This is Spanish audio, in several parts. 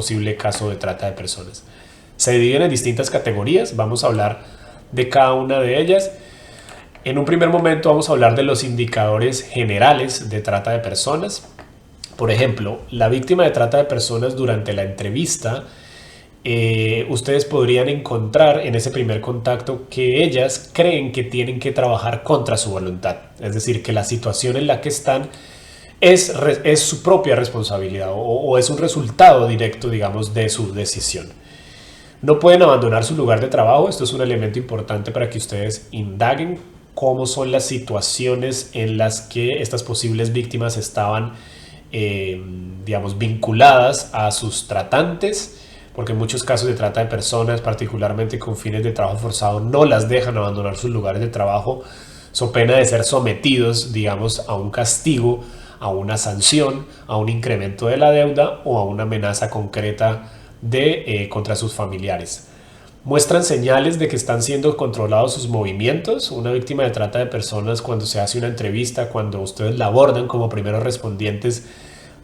posible caso de trata de personas. Se dividen en distintas categorías, vamos a hablar de cada una de ellas. En un primer momento vamos a hablar de los indicadores generales de trata de personas. Por ejemplo, la víctima de trata de personas durante la entrevista, ustedes podrían encontrar en ese primer contacto que ellas creen que tienen que trabajar contra su voluntad. Es decir, que la situación en la que están es su propia responsabilidad o es un resultado directo, digamos, de su decisión. No pueden abandonar su lugar de trabajo. Esto es un elemento importante para que ustedes indaguen cómo son las situaciones en las que estas posibles víctimas estaban, digamos, vinculadas a sus tratantes, porque en muchos casos de trata de personas, particularmente con fines de trabajo forzado, no las dejan abandonar sus lugares de trabajo, so pena de ser sometidos, digamos, a un castigo, a una sanción, a un incremento de la deuda o a una amenaza concreta contra sus familiares. Muestran señales de que están siendo controlados sus movimientos. Una víctima de trata de personas, cuando se hace una entrevista, cuando ustedes la abordan como primeros respondientes,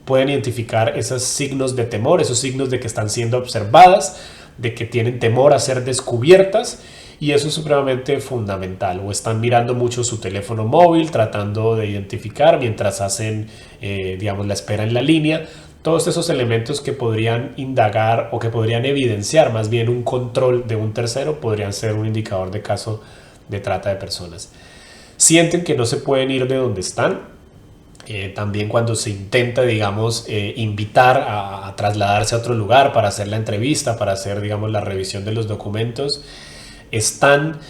pueden identificar esos signos de temor, esos signos de que están siendo observadas, de que tienen temor a ser descubiertas, y eso es supremamente fundamental. O están mirando mucho su teléfono móvil, tratando de identificar mientras hacen, digamos, la espera en la línea. Todos esos elementos que podrían indagar o que podrían evidenciar más bien un control de un tercero podrían ser un indicador de caso de trata de personas. Sienten que no se pueden ir de donde están. También cuando se intenta, digamos, invitar a trasladarse a otro lugar para hacer la entrevista, para hacer, digamos, la revisión de los documentos, están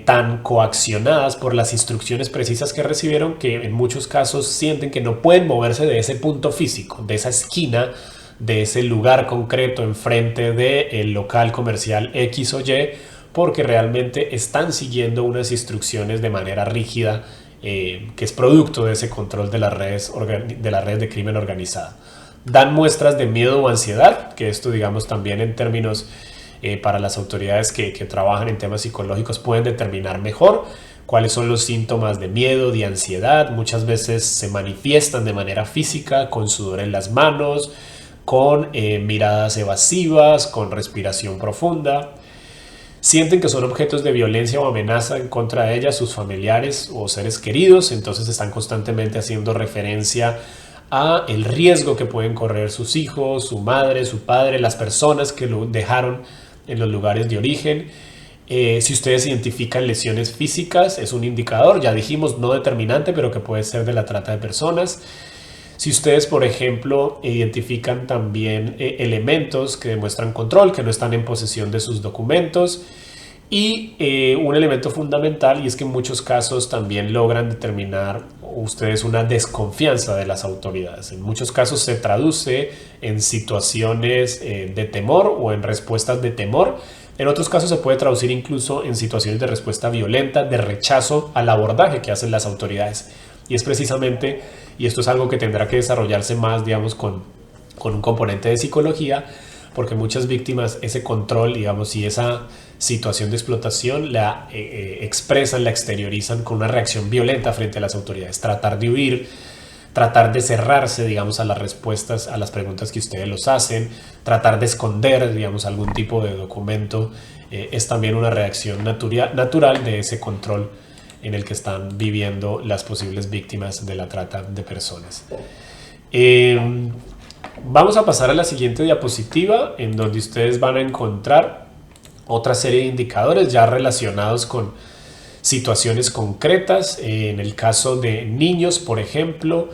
tan coaccionadas por las instrucciones precisas que recibieron que en muchos casos sienten que no pueden moverse de ese punto físico, de esa esquina, de ese lugar concreto enfrente del local comercial X o Y, porque realmente están siguiendo unas instrucciones de manera rígida, que es producto de ese control de las redes de crimen organizada. Dan muestras de miedo o ansiedad, que esto, digamos, también en términos para las autoridades que trabajan en temas psicológicos pueden determinar mejor cuáles son los síntomas de miedo, de ansiedad. Muchas veces se manifiestan de manera física, con sudor en las manos, con miradas evasivas, con respiración profunda. Sienten que son objetos de violencia o amenaza en contra de ellas, sus familiares o seres queridos, entonces están constantemente haciendo referencia a el riesgo que pueden correr sus hijos, su madre, su padre, las personas que lo dejaron en los lugares de origen. Si ustedes identifican lesiones físicas, es un indicador, ya dijimos, no determinante, pero que puede ser de la trata de personas. Si ustedes, por ejemplo, identifican también elementos que demuestran control, que no están en posesión de sus documentos. Y un elemento fundamental, y es que en muchos casos también logran determinar ustedes una desconfianza de las autoridades. En muchos casos se traduce en situaciones de temor o en respuestas de temor. En otros casos se puede traducir incluso en situaciones de respuesta violenta, de rechazo al abordaje que hacen las autoridades. Y es precisamente, y esto es algo que tendrá que desarrollarse más, digamos, con un componente de psicología, porque muchas víctimas ese control, digamos, y esa situación de explotación la expresan, la exteriorizan con una reacción violenta frente a las autoridades. Tratar de huir, tratar de cerrarse, digamos, a las respuestas a las preguntas que ustedes los hacen, tratar de esconder, digamos, algún tipo de documento, es también una reacción natural de ese control en el que están viviendo las posibles víctimas de la trata de personas. Vamos a pasar a la siguiente diapositiva, en donde ustedes van a encontrar otra serie de indicadores ya relacionados con situaciones concretas. En el caso de niños, por ejemplo,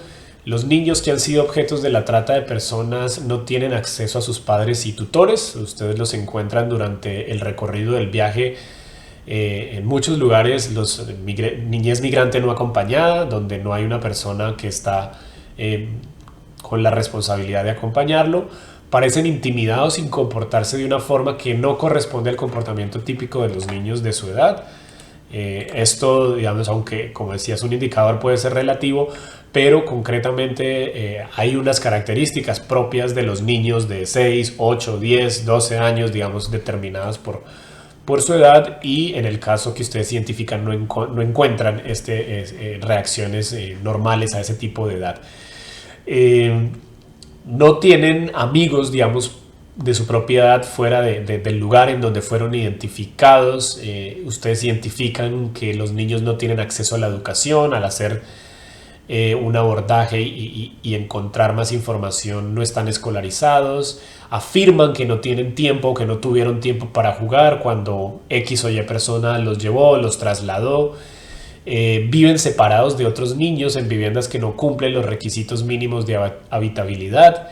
los niños que han sido objetos de la trata de personas no tienen acceso a sus padres y tutores. Ustedes los encuentran durante el recorrido del viaje en muchos lugares, niñez migrante no acompañada, donde no hay una persona que está con la responsabilidad de acompañarlo. Parecen intimidados sin comportarse de una forma que no corresponde al comportamiento típico de los niños de su edad. Esto, digamos, aunque como decía es un indicador, puede ser relativo, pero concretamente hay unas características propias de los niños de 6, 8, 10, 12 años, digamos, determinadas por su edad, y en el caso que ustedes identifican no encuentran reacciones normales a ese tipo de edad. No tienen amigos, digamos, de su propiedad fuera del lugar en donde fueron identificados. Ustedes identifican que los niños no tienen acceso a la educación. Al hacer un abordaje y encontrar más información, no están escolarizados. Afirman que no tienen tiempo, que no tuvieron tiempo para jugar cuando X o Y persona los llevó, los trasladó. Viven separados de otros niños en viviendas que no cumplen los requisitos mínimos de habitabilidad.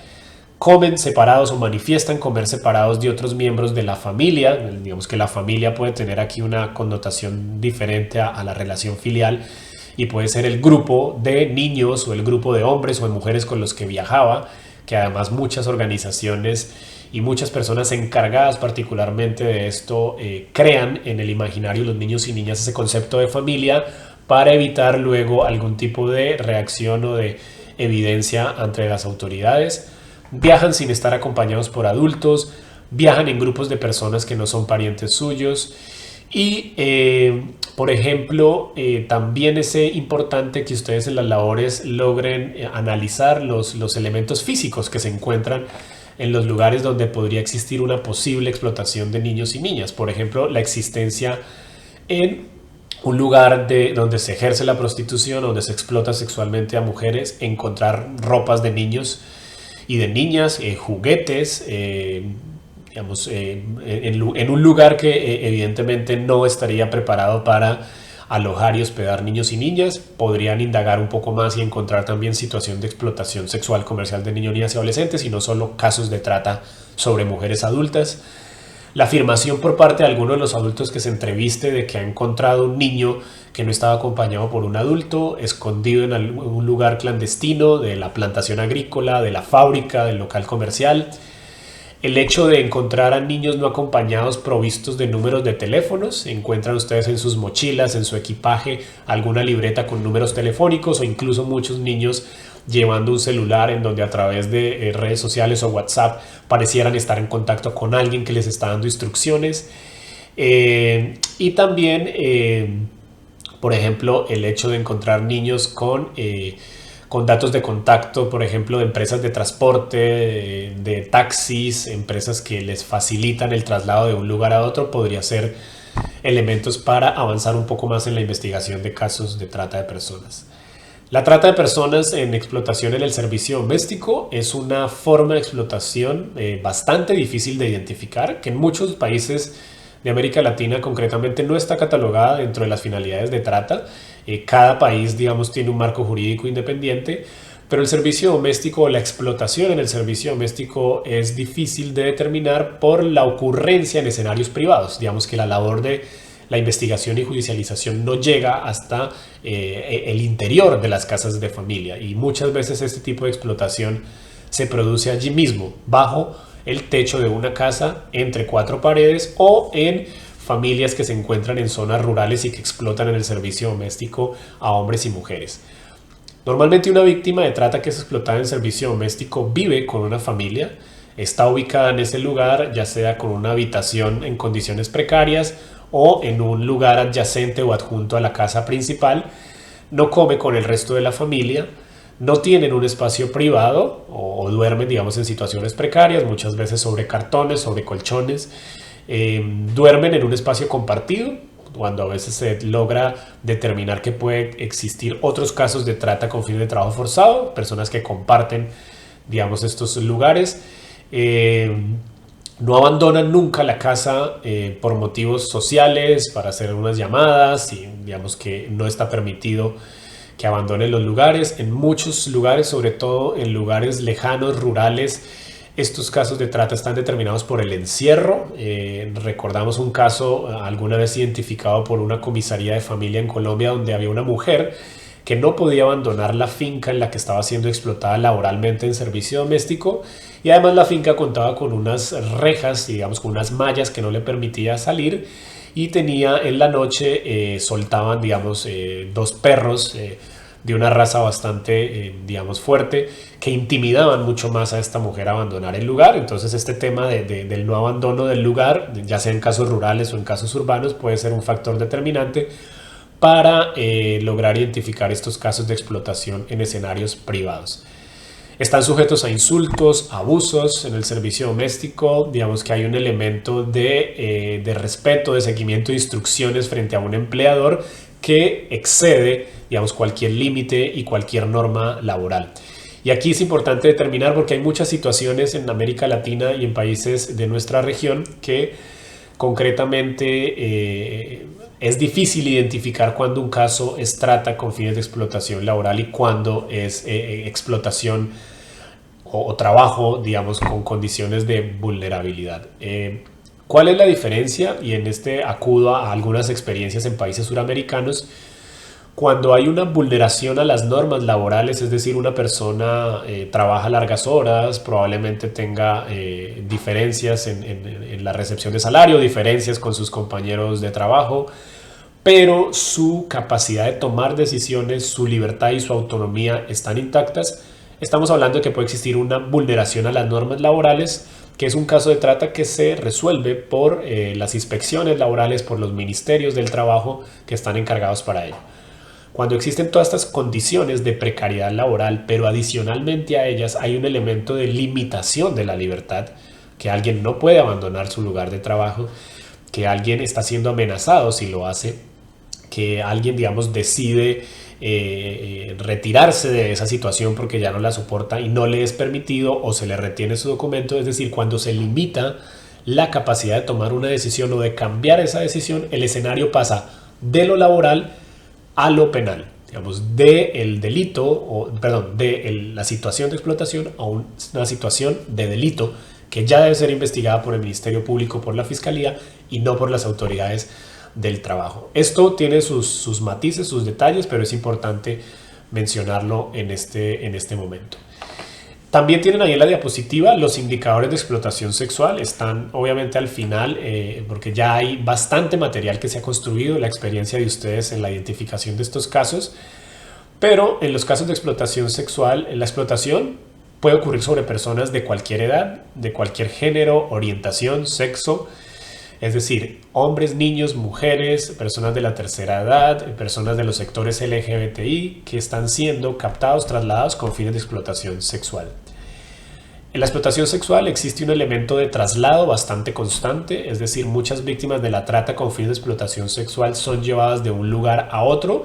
Comen separados o manifiestan comer separados de otros miembros de la familia. Digamos que la familia puede tener aquí una connotación diferente a la relación filial, y puede ser el grupo de niños o el grupo de hombres o de mujeres con los que viajaba, que además muchas organizaciones y muchas personas encargadas particularmente de esto crean en el imaginario de los niños y niñas ese concepto de familia para evitar luego algún tipo de reacción o de evidencia ante las autoridades. Viajan sin estar acompañados por adultos, viajan en grupos de personas que no son parientes suyos. Y, por ejemplo, también es importante que ustedes en las labores logren analizar los elementos físicos que se encuentran en los lugares donde podría existir una posible explotación de niños y niñas. Por ejemplo, la existencia en un lugar donde se ejerce la prostitución, donde se explota sexualmente a mujeres, encontrar ropas de niños y de niñas, juguetes, digamos, en un lugar que evidentemente no estaría preparado para alojar y hospedar niños y niñas. Podrían indagar un poco más y encontrar también situación de explotación sexual comercial de niños, niñas y adolescentes, y no solo casos de trata sobre mujeres adultas. La afirmación por parte de alguno de los adultos que se entreviste de que ha encontrado un niño que no estaba acompañado por un adulto, escondido en un lugar clandestino de la plantación agrícola, de la fábrica, del local comercial. El hecho de encontrar a niños no acompañados provistos de números de teléfonos. Encuentran ustedes en sus mochilas, en su equipaje, alguna libreta con números telefónicos, o incluso muchos niños llevando un celular en donde a través de redes sociales o WhatsApp parecieran estar en contacto con alguien que les está dando instrucciones. Y también, por ejemplo, el hecho de encontrar niños con datos de contacto, por ejemplo, de empresas de transporte, de taxis, empresas que les facilitan el traslado de un lugar a otro, podría ser elementos para avanzar un poco más en la investigación de casos de trata de personas. La trata de personas en explotación en el servicio doméstico es una forma de explotación bastante difícil de identificar, que en muchos países de América Latina concretamente no está catalogada dentro de las finalidades de trata. Cada país, digamos, tiene un marco jurídico independiente, pero el servicio doméstico o la explotación en el servicio doméstico es difícil de determinar por la ocurrencia en escenarios privados. Digamos que la labor de la investigación y judicialización no llega hasta el interior de las casas de familia, y muchas veces este tipo de explotación se produce allí mismo, bajo el techo de una casa, entre cuatro paredes, o en familias que se encuentran en zonas rurales y que explotan en el servicio doméstico a hombres y mujeres. Normalmente una víctima de trata que es explotada en servicio doméstico vive con una familia, está ubicada en ese lugar, ya sea con una habitación en condiciones precarias o en un lugar adyacente o adjunto a la casa principal. No come con el resto de la familia, no tienen un espacio privado o duermen, digamos, en situaciones precarias, muchas veces sobre cartones, sobre colchones. Duermen en un espacio compartido, cuando a veces se logra determinar que puede existir otros casos de trata con fines de trabajo forzado, personas que comparten, digamos, estos lugares. No abandonan nunca la casa por motivos sociales, para hacer unas llamadas, y digamos que no está permitido que abandonen los lugares. En muchos lugares, sobre todo en lugares lejanos, rurales, estos casos de trata están determinados por el encierro. Recordamos un caso alguna vez identificado por una comisaría de familia en Colombia, donde había una mujer que no podía abandonar la finca en la que estaba siendo explotada laboralmente en servicio doméstico, y además la finca contaba con unas rejas, digamos, con unas mallas que no le permitía salir, y tenía en la noche, soltaban, digamos, dos perros de una raza bastante, digamos, fuerte, que intimidaban mucho más a esta mujer a abandonar el lugar. Entonces este tema del no abandono del lugar, ya sea en casos rurales o en casos urbanos, puede ser un factor determinante para lograr identificar estos casos de explotación en escenarios privados. Están sujetos a insultos, abusos en el servicio doméstico. Digamos que hay un elemento de respeto, de seguimiento de instrucciones frente a un empleador que excede, digamos, cualquier límite y cualquier norma laboral. Y aquí es importante determinar, porque hay muchas situaciones en América Latina y en países de nuestra región que concretamente es difícil identificar cuando un caso es trata con fines de explotación laboral y cuando es explotación o trabajo, digamos, con condiciones de vulnerabilidad. ¿Cuál es la diferencia? Y en este acudo a algunas experiencias en países suramericanos. Cuando hay una vulneración a las normas laborales, es decir, una persona trabaja largas horas, probablemente tenga diferencias en la recepción de salario, diferencias con sus compañeros de trabajo, pero su capacidad de tomar decisiones, su libertad y su autonomía están intactas. Estamos hablando de que puede existir una vulneración a las normas laborales, que es un caso de trata que se resuelve por las inspecciones laborales, por los ministerios del trabajo que están encargados para ello. Cuando existen todas estas condiciones de precariedad laboral, pero adicionalmente a ellas hay un elemento de limitación de la libertad, que alguien no puede abandonar su lugar de trabajo, que alguien está siendo amenazado si lo hace, que alguien, digamos, decide retirarse de esa situación porque ya no la soporta y no le es permitido o se le retiene su documento. Es decir, cuando se limita la capacidad de tomar una decisión o de cambiar esa decisión, el escenario pasa de lo laboral a lo penal, digamos, del delito, la situación de explotación a una situación de delito que ya debe ser investigada por el Ministerio Público, por la Fiscalía y no por las autoridades del trabajo. Esto tiene sus matices, sus detalles, pero es importante mencionarlo en este momento. También tienen ahí en la diapositiva los indicadores de explotación sexual. Están obviamente al final porque ya hay bastante material que se ha construido, la experiencia de ustedes en la identificación de estos casos. Pero en los casos de explotación sexual, la explotación puede ocurrir sobre personas de cualquier edad, de cualquier género, orientación, sexo. Es decir, hombres, niños, mujeres, personas de la tercera edad, personas de los sectores LGBTI que están siendo captados, trasladados con fines de explotación sexual. En la explotación sexual existe un elemento de traslado bastante constante, es decir, muchas víctimas de la trata con fines de explotación sexual son llevadas de un lugar a otro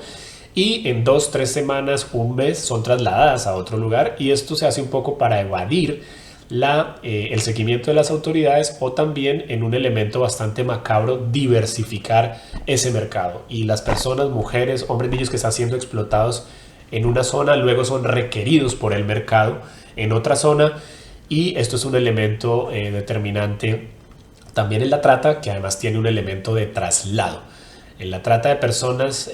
y en 2, 3 semanas, un mes son trasladadas a otro lugar, y esto se hace un poco para evadir el seguimiento de las autoridades, o también en un elemento bastante macabro, diversificar ese mercado, y las personas, mujeres, hombres, niños que están siendo explotados en una zona luego son requeridos por el mercado en otra zona, y esto es un elemento determinante también en la trata, que además tiene un elemento de traslado. En la trata de personas,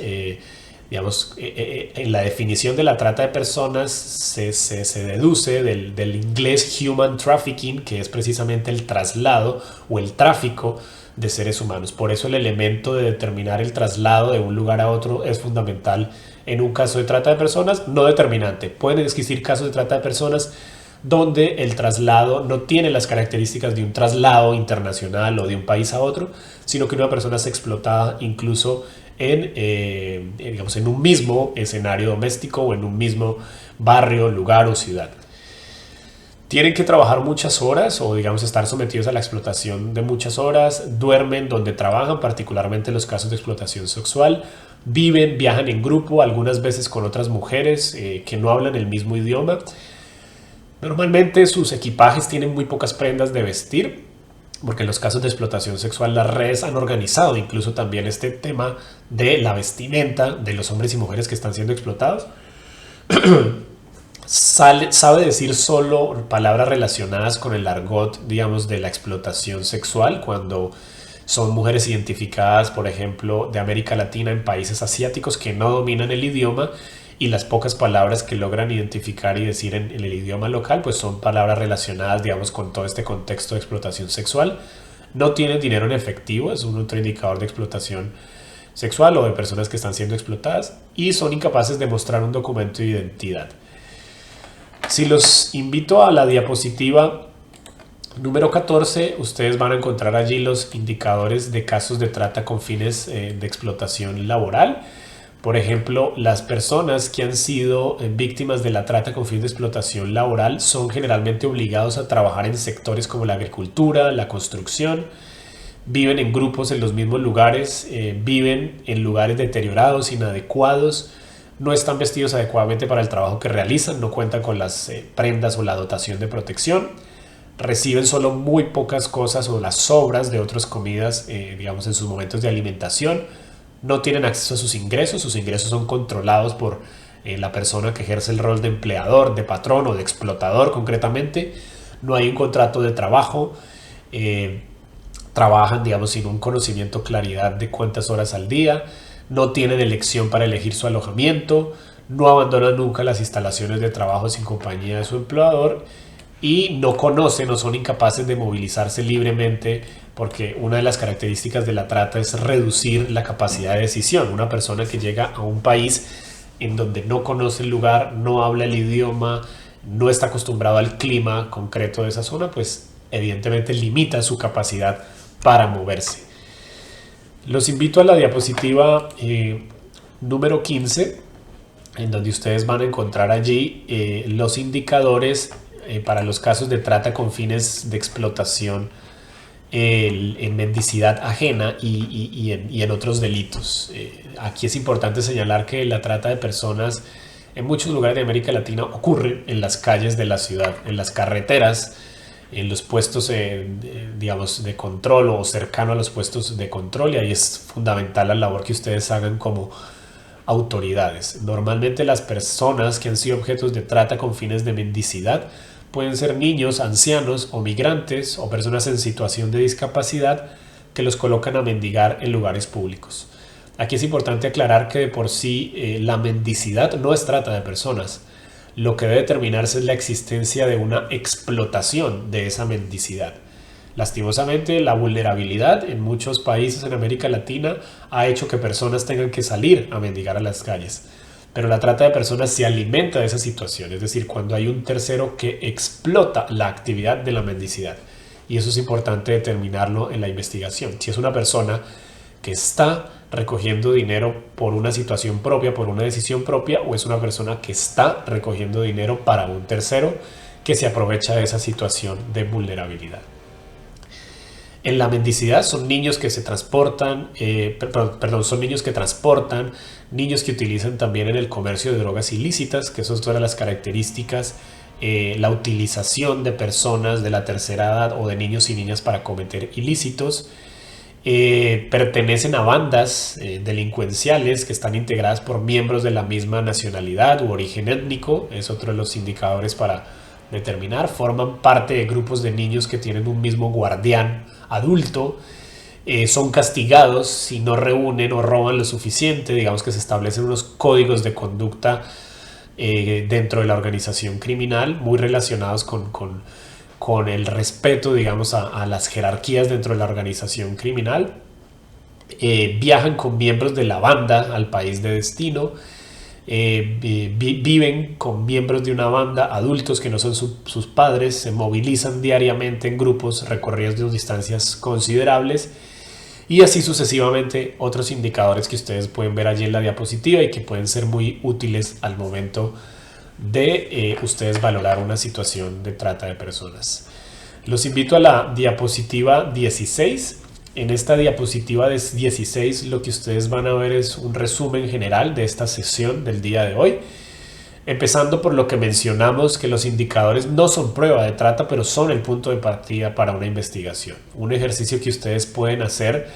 digamos, en la definición de la trata de personas se deduce del inglés human trafficking, que es precisamente el traslado o el tráfico de seres humanos. Por eso el elemento de determinar el traslado de un lugar a otro es fundamental en un caso de trata de personas, no determinante. Pueden existir casos de trata de personas donde el traslado no tiene las características de un traslado internacional o de un país a otro, sino que una persona es explotada incluso digamos, en un mismo escenario doméstico o en un mismo barrio, lugar o ciudad. Tienen que trabajar muchas horas o, digamos, estar sometidos a la explotación de muchas horas, duermen donde trabajan, particularmente en los casos de explotación sexual, viajan en grupo, algunas veces con otras mujeres que no hablan el mismo idioma. Normalmente sus equipajes tienen muy pocas prendas de vestir, porque en los casos de explotación sexual las redes han organizado incluso también este tema de la vestimenta de los hombres y mujeres que están siendo explotados. Sabe decir solo palabras relacionadas con el argot, digamos, de la explotación sexual, cuando son mujeres identificadas, por ejemplo, de América Latina en países asiáticos que no dominan el idioma, y las pocas palabras que logran identificar y decir en el idioma local pues son palabras relacionadas, digamos, con todo este contexto de explotación sexual. No tienen dinero en efectivo, es un otro indicador de explotación sexual o de personas que están siendo explotadas, y son incapaces de mostrar un documento de identidad. Si los invito a la diapositiva número 14, ustedes van a encontrar allí los indicadores de casos de trata con fines de explotación laboral. Por ejemplo, las personas que han sido víctimas de la trata con fines de explotación laboral son generalmente obligados a trabajar en sectores como la agricultura, la construcción, viven en grupos en los mismos lugares, viven en lugares deteriorados, inadecuados, no están vestidos adecuadamente para el trabajo que realizan, no cuentan con las prendas o la dotación de protección, reciben solo muy pocas cosas o las sobras de otras comidas, digamos, en sus momentos de alimentación, no tienen acceso a sus ingresos son controlados por la persona que ejerce el rol de empleador, de patrón o de explotador concretamente, no hay un contrato de trabajo, trabajan, digamos, sin un conocimiento, claridad de cuántas horas al día, no tienen elección para elegir su alojamiento, no abandonan nunca las instalaciones de trabajo sin compañía de su empleador y no conocen o son incapaces de movilizarse libremente, porque una de las características de la trata es reducir la capacidad de decisión. Una persona que llega a un país en donde no conoce el lugar, no habla el idioma, no está acostumbrado al clima concreto de esa zona, pues evidentemente limita su capacidad para moverse. Los invito a la diapositiva número 15, en donde ustedes van a encontrar allí los indicadores para los casos de trata con fines de explotación en mendicidad ajena y en otros delitos. Aquí es importante señalar que la trata de personas en muchos lugares de América Latina ocurre en las calles de la ciudad, en las carreteras, en los puestos digamos, de control o cercano a los puestos de control, y ahí es fundamental la labor que ustedes hagan como autoridades. Normalmente las personas que han sido objetos de trata con fines de mendicidad pueden ser niños, ancianos o migrantes o personas en situación de discapacidad que los colocan a mendigar en lugares públicos. Aquí es importante aclarar que de por sí la mendicidad no es trata de personas. Lo que debe determinarse es la existencia de una explotación de esa mendicidad. Lastimosamente, la vulnerabilidad en muchos países en América Latina ha hecho que personas tengan que salir a mendigar a las calles. Pero la trata de personas se alimenta de esa situación, es decir, cuando hay un tercero que explota la actividad de la mendicidad. Y eso es importante determinarlo en la investigación. Si es una persona que está recogiendo dinero por una situación propia, por una decisión propia, o es una persona que está recogiendo dinero para un tercero que se aprovecha de esa situación de vulnerabilidad. En la mendicidad son niños que se transportan, son niños que transportan, niños que utilizan también en el comercio de drogas ilícitas, que eso es todas las características, la utilización de personas de la tercera edad o de niños y niñas para cometer ilícitos, pertenecen a bandas delincuenciales que están integradas por miembros de la misma nacionalidad u origen étnico, es otro de los indicadores para determinar, forman parte de grupos de niños que tienen un mismo guardián adulto, son castigados si no reúnen o roban lo suficiente, digamos que se establecen unos códigos de conducta dentro de la organización criminal muy relacionados con el respeto, digamos, a las jerarquías dentro de la organización criminal. Viajan con miembros de la banda al país de destino, viven con miembros de una banda, adultos que no son sus padres, se movilizan diariamente en grupos recorridos de distancias considerables, y así sucesivamente otros indicadores que ustedes pueden ver allí en la diapositiva y que pueden ser muy útiles al momento de ustedes valorar una situación de trata de personas. Los invito a la diapositiva 16. En esta diapositiva de 16 lo que ustedes van a ver es un resumen general de esta sesión del día de hoy, empezando por lo que mencionamos, que los indicadores no son prueba de trata, pero son el punto de partida para una investigación. Un ejercicio que ustedes pueden hacer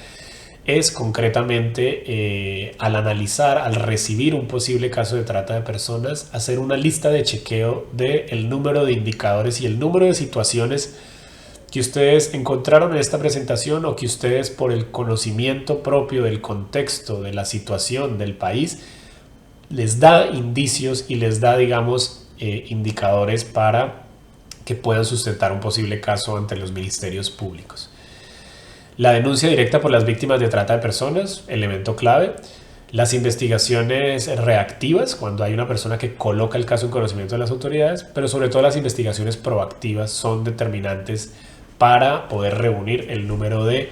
es concretamente al analizar, al recibir un posible caso de trata de personas, hacer una lista de chequeo del número de indicadores y el número de situaciones que ustedes encontraron en esta presentación o que ustedes, por el conocimiento propio del contexto, de la situación del país, les da indicios y les da, digamos, indicadores para que puedan sustentar un posible caso ante los ministerios públicos. La denuncia directa por las víctimas de trata de personas, elemento clave. Las investigaciones reactivas, cuando hay una persona que coloca el caso en conocimiento de las autoridades, pero sobre todo las investigaciones proactivas son determinantes para poder reunir el número de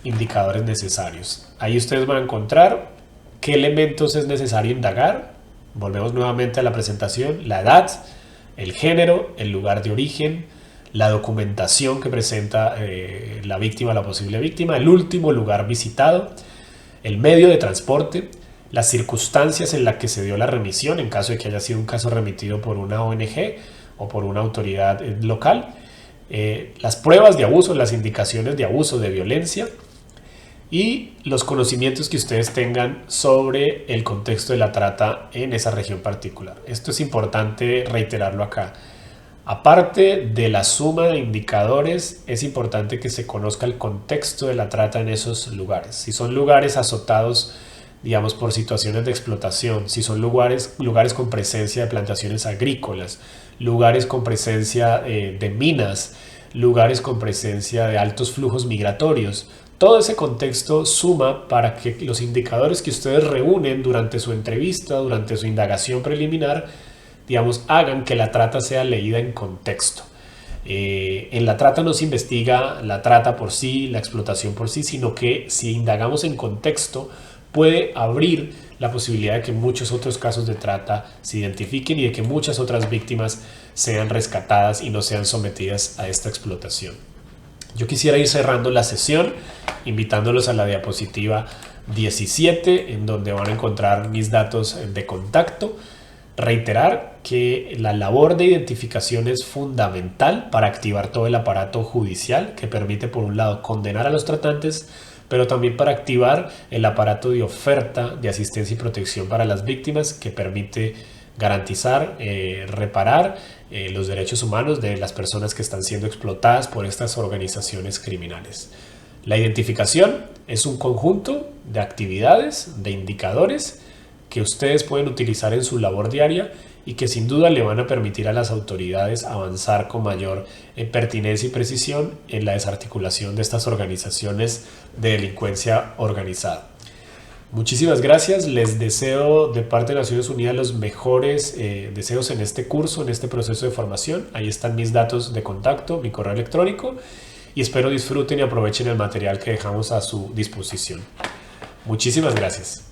indicadores necesarios. Ahí ustedes van a encontrar ¿Qué elementos es necesario indagar? Volvemos nuevamente a la presentación: la edad, el género, el lugar de origen, la documentación que presenta la víctima, la posible víctima, el último lugar visitado, el medio de transporte, las circunstancias en las que se dio la remisión, en caso de que haya sido un caso remitido por una ONG o por una autoridad local, las pruebas de abuso, las indicaciones de abuso, de violencia, y los conocimientos que ustedes tengan sobre el contexto de la trata en esa región particular. Esto es importante reiterarlo acá. Aparte de la suma de indicadores, es importante que se conozca el contexto de la trata en esos lugares. Si son lugares azotados, digamos, por situaciones de explotación, si son lugares con presencia de plantaciones agrícolas, lugares con presencia de minas, lugares con presencia de altos flujos migratorios, todo ese contexto suma para que los indicadores que ustedes reúnen durante su entrevista, durante su indagación preliminar, digamos, hagan que la trata sea leída en contexto. En la trata no se investiga la trata por sí, la explotación por sí, sino que si indagamos en contexto puede abrir la posibilidad de que muchos otros casos de trata se identifiquen y de que muchas otras víctimas sean rescatadas y no sean sometidas a esta explotación. Yo quisiera ir cerrando la sesión invitándolos a la diapositiva 17, en donde van a encontrar mis datos de contacto. Reiterar que la labor de identificación es fundamental para activar todo el aparato judicial que permite, por un lado, condenar a los tratantes, pero también para activar el aparato de oferta de asistencia y protección para las víctimas, que permite garantizar, reparar los derechos humanos de las personas que están siendo explotadas por estas organizaciones criminales. La identificación es un conjunto de actividades, de indicadores que ustedes pueden utilizar en su labor diaria y que sin duda le van a permitir a las autoridades avanzar con mayor pertinencia y precisión en la desarticulación de estas organizaciones de delincuencia organizada. Muchísimas gracias, les deseo de parte de Naciones Unidas los mejores deseos en este curso, en este proceso de formación. Ahí están mis datos de contacto, mi correo electrónico, y espero disfruten y aprovechen el material que dejamos a su disposición. Muchísimas gracias.